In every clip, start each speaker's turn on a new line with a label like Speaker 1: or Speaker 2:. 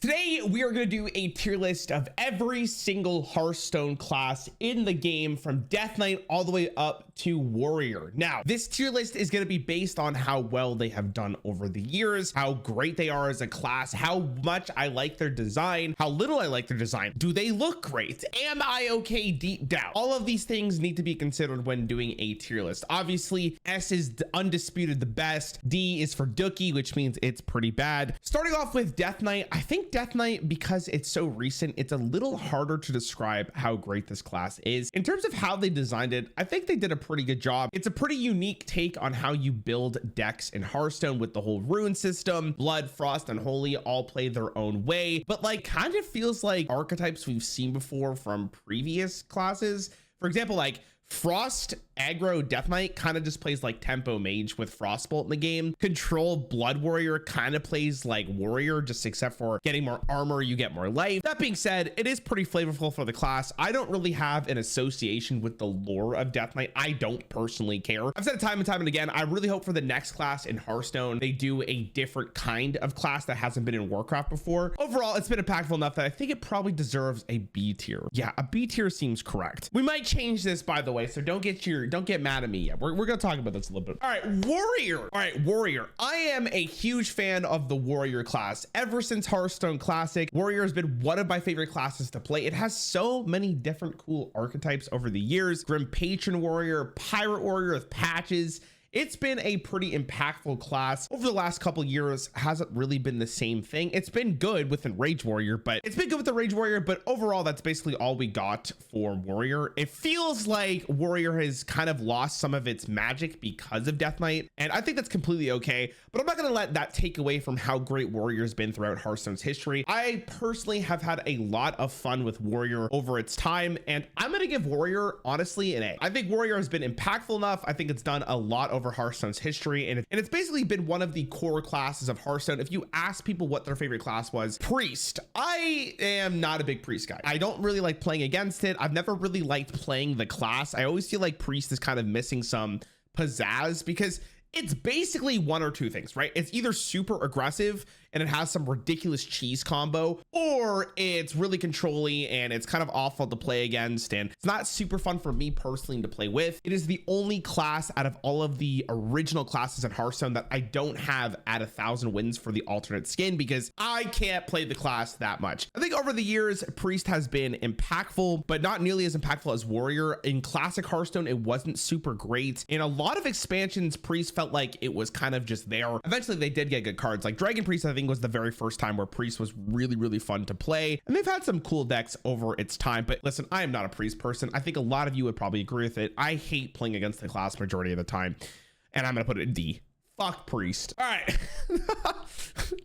Speaker 1: Today, we are going to do a tier list of every single Hearthstone class in the game from Death Knight all the way up to Warrior. Now, this tier list is going to be based on how well they have done over the years, how great they are as a class, how much I like their design, how little I like their design. Do they look great? Am I okay deep down? All of these things need to be considered when doing a tier list. Obviously, S is undisputed the best. D is for Dookie, which means it's pretty bad. Starting off with Death Knight, I think Death Knight, because it's so recent, it's a little harder to describe how great this class is. In terms of how they designed it, I think they did a pretty good job. It's a pretty unique take on how you build decks in Hearthstone with the whole rune system. Blood, Frost, and Holy all play their own way, but like kind of feels like archetypes we've seen before from previous classes. For example, like Frost aggro Death Knight kind of just plays like tempo Mage with Frostbolt in the game. Control Blood Warrior kind of plays like Warrior, just except for getting more armor, you get more life. That being said, it is pretty flavorful for the class. I don't really have an association with the lore of Death Knight. I don't personally care. I've said it time and time and again, I really hope for the next class in Hearthstone, they do a different kind of class that hasn't been in Warcraft before. Overall, it's been impactful enough that I think it probably deserves a B tier. Yeah, a B tier seems correct. We might change this, by the way, so don't get mad at me yet. We're gonna talk about this a little bit. All right, Warrior. I am a huge fan of the Warrior class. Ever since Hearthstone Classic, Warrior has been one of my favorite classes to play. It has so many different cool archetypes over the years. Grim Patron Warrior, Pirate Warrior with patches. It's been a pretty impactful class over the last couple years. Hasn't really been the same thing. It's been good with the Rage Warrior, but overall, that's basically all we got for Warrior. It feels like Warrior has kind of lost some of its magic because of Death Knight, and I think that's completely okay, but I'm not going to let that take away from how great Warrior has been throughout Hearthstone's history. I personally have had a lot of fun with Warrior over its time, and I'm going to give Warrior, honestly, an A. I think Warrior has been impactful enough. I think it's done a lot over Hearthstone's history, and it's basically been one of the core classes of Hearthstone. If you ask people what their favorite class was, Priest. I am not a big Priest guy. I don't really like playing against it. I've never really liked playing the class. I always feel like Priest is kind of missing some pizzazz because it's basically one or two things, right? It's either super aggressive and it has some ridiculous cheese combo, or it's really controlly and it's kind of awful to play against, and it's not super fun for me personally to play with. It is the only class out of all of the original classes in Hearthstone that I don't have at 1,000 wins for the alternate skin because I can't play the class that much. I think over the years, Priest has been impactful, but not nearly as impactful as Warrior. In classic Hearthstone, it wasn't super great. In a lot of expansions, Priest felt like it was kind of just there. Eventually, they did get good cards. Like Dragon Priest, I think, was the very first time where Priest was really fun to play, and they've had some cool decks over its time. But listen, I am not a Priest person. I think a lot of you would probably agree with it. I hate playing against the class majority of the time, and I'm gonna put it in D. Fuck Priest. All right.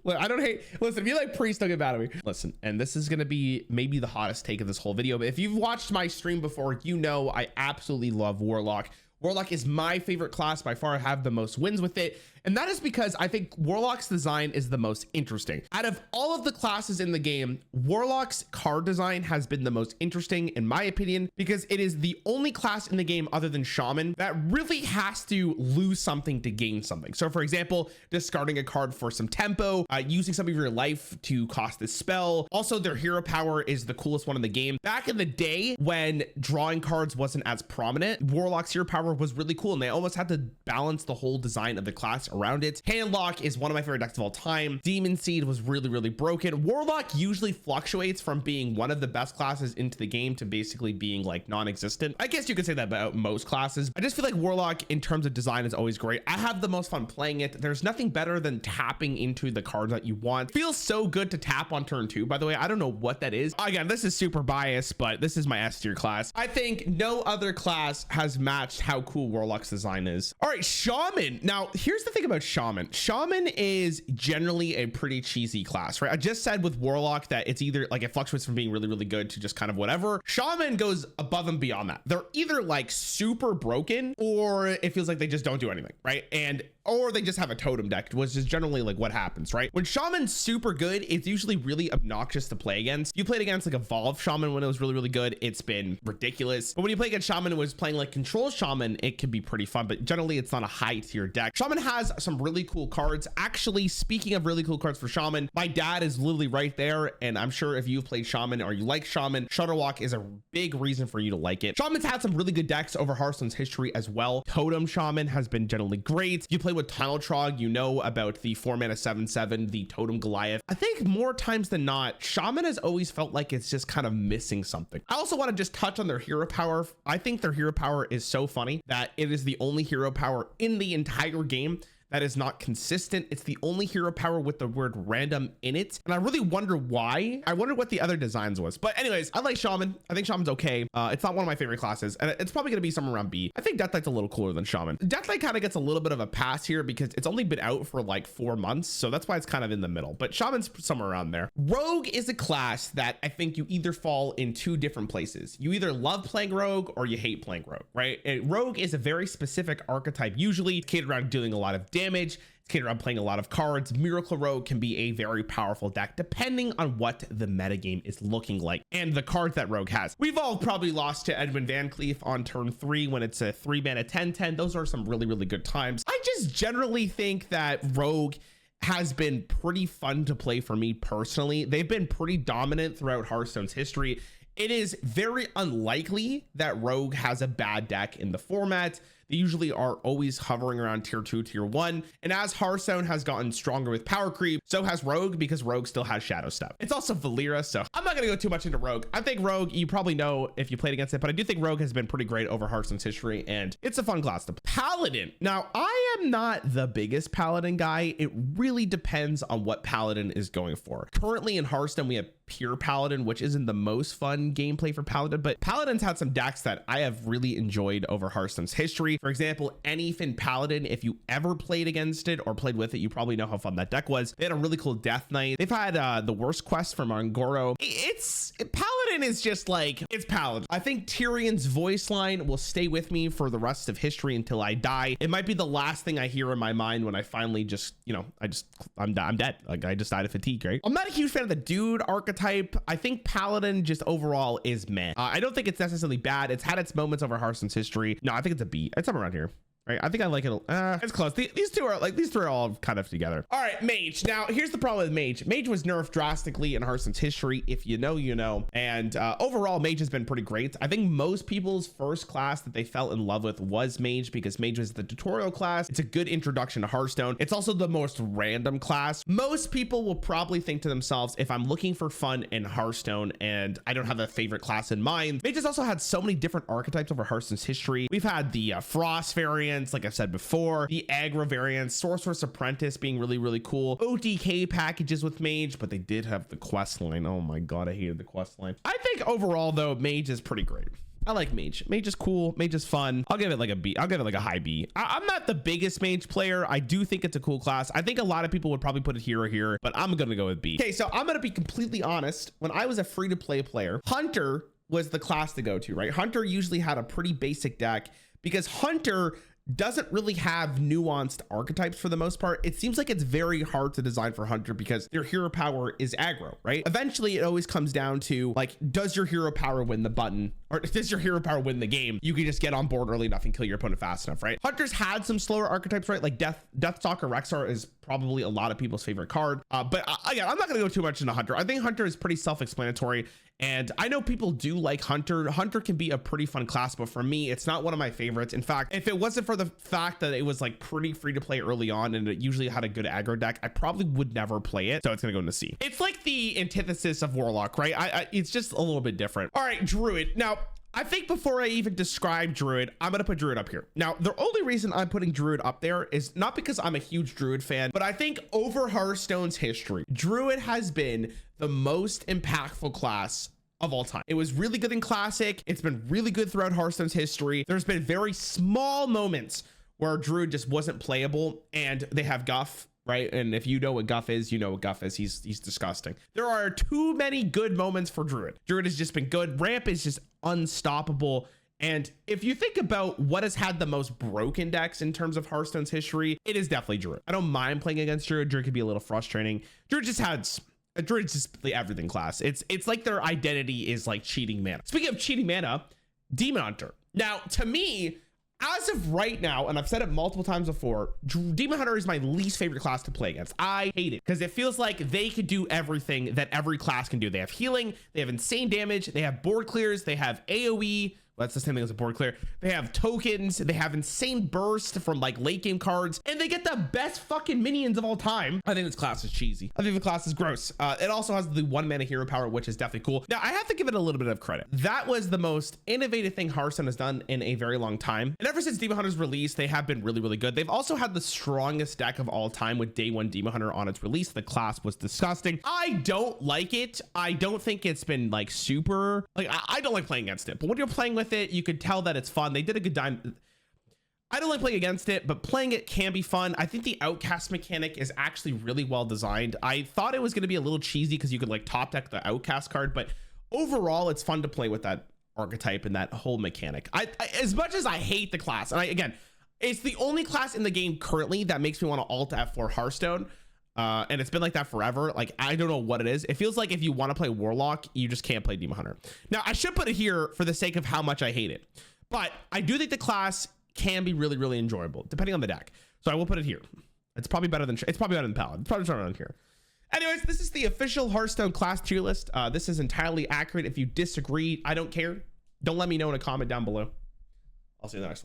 Speaker 1: Look, I don't hate. Listen, if you like Priest, don't get mad at me. Listen, and this is gonna be maybe the hottest take of this whole video, but if you've watched my stream before, you know I absolutely love Warlock. Warlock is my favorite class by far. I have the most wins with it, and that is because I think Warlock's design is the most interesting. Out of all of the classes in the game, Warlock's card design has been the most interesting in my opinion, because it is the only class in the game other than Shaman that really has to lose something to gain something. So for example, discarding a card for some tempo, using some of your life to cost this spell. Also, their hero power is the coolest one in the game. Back in the day when drawing cards wasn't as prominent, Warlock's hero power was really cool, and they almost had to balance the whole design of the class around it. Handlock is one of my favorite decks of all time. Demon Seed was really broken. Warlock usually fluctuates from being one of the best classes into the game to basically being like non-existent. I guess you could say that about most classes. I just feel like Warlock in terms of design is always great. I have the most fun playing it. There's nothing better than tapping into the cards that you want. It feels so good to tap on turn 2, by the way. I don't know what that is. Again, this is super biased, but this is my S tier class. I think no other class has matched how cool Warlock's design is. All right, Shaman. Now, here's the thing about Shaman. Shaman is generally a pretty cheesy class, right? I just said with Warlock that it's either like it fluctuates from being really good to just kind of whatever. Shaman goes above and beyond that. They're either like super broken or it feels like they just don't do anything, right? And or they just have a totem deck, which is generally like what happens, right? When Shaman's super good, it's usually really obnoxious to play against. You played against like Evolved Shaman when it was really, really good. It's been ridiculous. But when you play against Shaman who was playing like Control Shaman, it can be pretty fun, but generally it's not a high tier deck. Shaman has some really cool cards. Actually, speaking of really cool cards for Shaman, my dad is literally right there. And I'm sure if you've played Shaman or you like Shaman, Shutterwalk is a big reason for you to like it. Shaman's had some really good decks over Hearthstone's history as well. Totem Shaman has been generally great. You play with Tunnel Trog, you know about the 4-mana 7/7, the Totem Goliath. I think more times than not, Shaman has always felt like it's just kind of missing something. I also want to just touch on their hero power. I think their hero power is so funny that it is the only hero power in the entire game that is not consistent. It's the only hero power with the word random in it. And I really wonder why. I wonder what the other designs was. But anyways, I like Shaman. I think Shaman's okay. It's not one of my favorite classes. And it's probably going to be somewhere around B. I think Death Knight's a little cooler than Shaman. Death Knight kind of gets a little bit of a pass here because it's only been out for like 4 months. So that's why it's kind of in the middle. But Shaman's somewhere around there. Rogue is a class that I think you either fall in 2 different places. You either love playing Rogue or you hate playing Rogue, right? And Rogue is a very specific archetype. Usually it's catered around doing a lot of damage. It's catered around playing a lot of cards. Miracle Rogue can be a very powerful deck depending on what the metagame is looking like and the cards that Rogue has. We've all probably lost to Edwin Van Cleef on turn 3 when it's a 3-mana 10/10. Those are some really, really good times. I just generally think that Rogue has been pretty fun to play for me personally. They've been pretty dominant throughout Hearthstone's history. It is very unlikely that Rogue has a bad deck in the format. They usually are always hovering around tier 2, tier 1. And as Hearthstone has gotten stronger with power creep, so has Rogue, because Rogue still has Shadow Step. It's also Valera, so I'm not going to go too much into Rogue. I think Rogue, you probably know if you played against it, but I do think Rogue has been pretty great over Hearthstone's history, and it's a fun class to play. Paladin. Now, I am not the biggest Paladin guy. It really depends on what Paladin is going for. Currently in Hearthstone, we have pure Paladin, which isn't the most fun gameplay for Paladin, but Paladin's had some decks that I have really enjoyed over Hearthstone's history. For example, Anyfin Paladin, if you ever played against it or played with it, you probably know how fun that deck was. They had a really cool Death Knight. They've had the Worst Quest from Angoro. Paladin is just like, it's Paladin. I think Tyrion's voice line will stay with me for the rest of history until I die. It might be the last thing I hear in my mind when I finally just, you know, I'm dead. Like I just died of fatigue, right? I'm not a huge fan of the Dude archetype. I think Paladin just overall is meh. I don't think it's necessarily bad. It's had its moments over Hearthstone's history. No, I think it's a B. It's somewhere around here. Right, I think I like it. It's close. These two are all kind of together. All right, Mage. Now, here's the problem with Mage. Mage was nerfed drastically in Hearthstone's history. If you know, you know. And overall, Mage has been pretty great. I think most people's first class that they fell in love with was Mage because Mage was the tutorial class. It's a good introduction to Hearthstone. It's also the most random class. Most people will probably think to themselves, if I'm looking for fun in Hearthstone and I don't have a favorite class in mind. Mage has also had so many different archetypes over Hearthstone's history. We've had the Frost variant, like I've said before, the aggro variants, Sorcerer's Apprentice being really, really cool, OTK packages with Mage, but they did have the quest line. Oh my god, I hated the quest line. I think overall though, Mage is pretty great. I like Mage. Mage is cool. Mage is fun. I'll give it like a B. I'll give it like a high B. I'm not the biggest Mage player. I do think it's a cool class. I think a lot of people would probably put it here or here, but I'm gonna go with B. Okay, so I'm gonna be completely honest. When I was a free-to-play player, Hunter was the class to go to, right? Hunter usually had a pretty basic deck because Hunter doesn't really have nuanced archetypes for the most part. It seems like it's very hard to design for Hunter because their hero power is aggro, right? Eventually, it always comes down to like, does your hero power win the button? Or does your hero power win the game? You can just get on board early enough and kill your opponent fast enough, right? Hunter's had some slower archetypes, right? Like Deathstalker Rexar is probably a lot of people's favorite card. But again, I'm not gonna go too much into Hunter. I think Hunter is pretty self-explanatory. And I know people do like Hunter. Hunter can be a pretty fun class, but for me, it's not one of my favorites. In fact, if it wasn't for the fact that it was like pretty free to play early on and it usually had a good aggro deck, I probably would never play it. So it's gonna go into C. It's like the antithesis of Warlock, right? It's just a little bit different. All right, Druid. Now, I think before I even describe Druid, I'm going to put Druid up here. Now, the only reason I'm putting Druid up there is not because I'm a huge Druid fan, but I think over Hearthstone's history, Druid has been the most impactful class of all time. It was really good in Classic. It's been really good throughout Hearthstone's history. There's been very small moments where Druid just wasn't playable, and they have Guff, right? And if you know what Guff is, you know what Guff is. He's disgusting. There are too many good moments for Druid. Druid has just been good. Ramp is just unstoppable. And if you think about what has had the most broken decks in terms of Hearthstone's history, it is definitely Druid. I don't mind playing against Druid. Druid could be a little frustrating. Druid's just the everything class. It's like their identity is like cheating mana. Speaking of cheating mana, Demon Hunter. Now, to me, as of right now, and I've said it multiple times before, Demon Hunter is my least favorite class to play against. I hate it because it feels like they could do everything that every class can do. They have healing, they have insane damage, they have board clears, they have AoE. Well, that's the same thing as a board clear. They have tokens, they have insane burst from like late game cards, and they get the best fucking minions of all time. I think this class is cheesy. I think the class is gross. It also has the 1 mana hero power, which is definitely cool. Now, I have to give it a little bit of credit. That was the most innovative thing Hearthstone has done in a very long time. And ever since Demon Hunter's release, they have been really, really good. They've also had the strongest deck of all time with day 1 Demon Hunter on its release. The class was disgusting. I don't like it. I don't think it's been like super, like I don't like playing against it, but when you're playing with it, you could tell that it's fun. They did a good time. I don't like playing against it, but playing it can be fun. I think the outcast mechanic is actually really well designed. I thought it was going to be a little cheesy because you could like top deck the outcast card, but overall it's fun to play with that archetype and that whole mechanic. I as much as I hate the class, and again, it's the only class in the game currently that makes me want to alt F4 Hearthstone. And it's been like that forever. Like, I don't know what it is. It feels like if you want to play Warlock, you just can't play Demon Hunter. Now, I should put it here for the sake of how much I hate it, but I do think the class can be really, really enjoyable depending on the deck. So I will put it here. It's probably better than Paladin. It's probably better than here. Anyways, this is the official Hearthstone class tier list. This is entirely accurate. If you disagree, I don't care. Don't let me know in a comment down below. I'll see you in the next one.